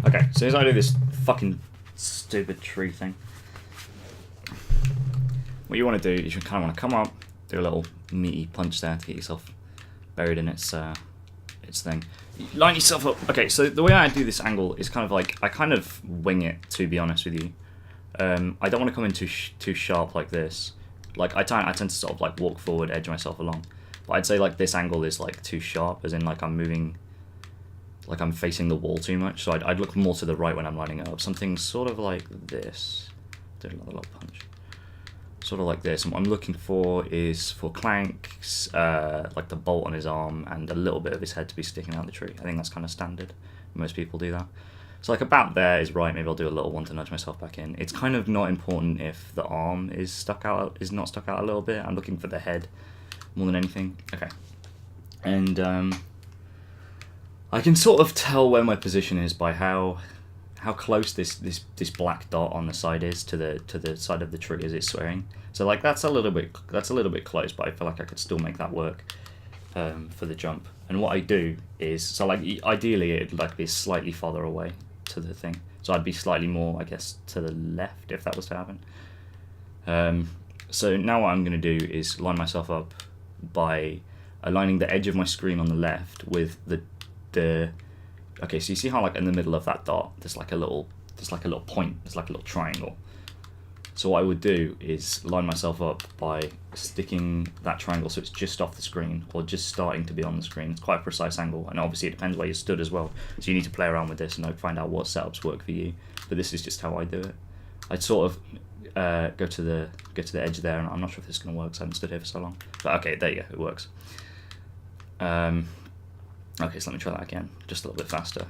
Okay, so as I do this fucking stupid tree thing, what you want to do is you kind of want to come up, do a little meaty punch there to get yourself buried in its thing. Line yourself up. Okay, so the way I do this angle is kind of like, I kind of wing it, to be honest with you. I don't want to come in too sharp like this. Like I tend to sort of like walk forward, edge myself along. But I'd say like this angle is like too sharp, as in like I'm moving, like I'm facing the wall too much. So I'd look more to the right when I'm lining it up. Something sort of like this. Do another little punch. Sort of like this. And what I'm looking for is for Clank's, like the bolt on his arm and a little bit of his head to be sticking out the tree. I think that's kind of standard. Most people do that. So like about there is right. Maybe I'll do a little one to nudge myself back in. It's kind of not important if the arm is not stuck out a little bit. I'm looking for the head more than anything. Okay. And I can sort of tell where my position is by how close this black dot on the side is to the side of the tree as it's swaying. So like that's a little bit close, but I feel like I could still make that work for the jump. And what I do is, so like ideally it'd like be slightly farther away to the thing. So I'd be slightly more, I guess, to the left if that was to happen. So now what I'm going to do is line myself up by aligning the edge of my screen on the left with the okay, so you see how like in the middle of that dot there's like a little point, there's like a little triangle. So what I would do is line myself up by sticking that triangle so it's just off the screen or just starting to be on the screen. It's quite a precise angle, and obviously it depends where you stood as well. So you need to play around with this and find out what setups work for you. But this is just how I do it. I'd sort of go to the edge there, and I'm not sure if this is going to work because I haven't stood here for so long. But okay, there you go, it works. Okay, so let me try that again, just a little bit faster.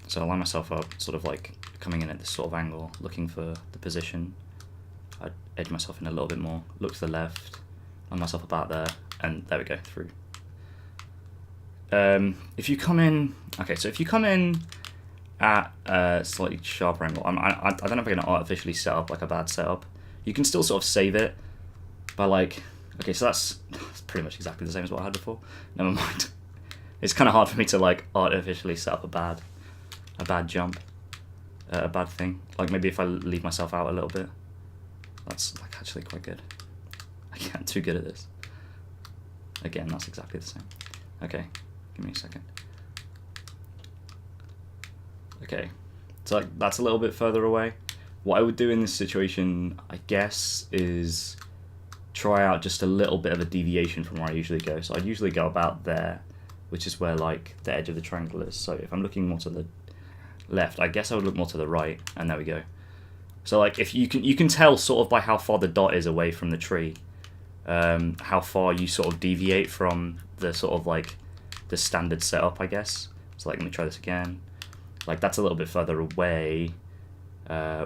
So I line myself up, sort of like coming in at this sort of angle, looking for the position. I edge myself in a little bit more, look to the left, line myself about there, and there we go, through. If you come in, okay, so if you come in at a slightly sharper angle, I don't know if I'm going to artificially set up like a bad setup. You can still sort of save it by like, okay, so that's pretty much exactly the same as what I had before. Never mind. It's kind of hard for me to like artificially set up a bad jump, a bad thing. Like maybe if I leave myself out a little bit, that's like actually quite good. I can't too good at this. Again, that's exactly the same. Okay, give me a second. Okay, so like that's a little bit further away. What I would do in this situation, I guess, is try out just a little bit of a deviation from where I usually go. So I'd usually go about there, which is where like the edge of the triangle is. So if I'm looking more to the left, I guess I would look more to the right, and there we go. So like if you can tell sort of by how far the dot is away from the tree, how far you sort of deviate from the sort of like the standard setup, I guess. So like let me try this again. Like that's a little bit further away,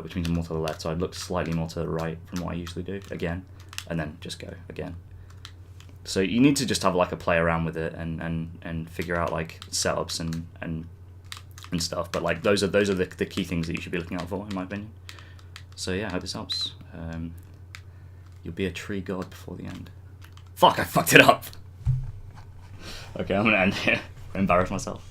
which means more to the left. So I'd look slightly more to the right from what I usually do again, and then just go again. So you need to just have like a play around with it and figure out like setups and stuff. But like those are the key things that you should be looking out for, in my opinion. So yeah, I hope this helps. You'll be a tree god before the end. Fuck, I fucked it up. Okay, I'm gonna end here. Embarrass myself.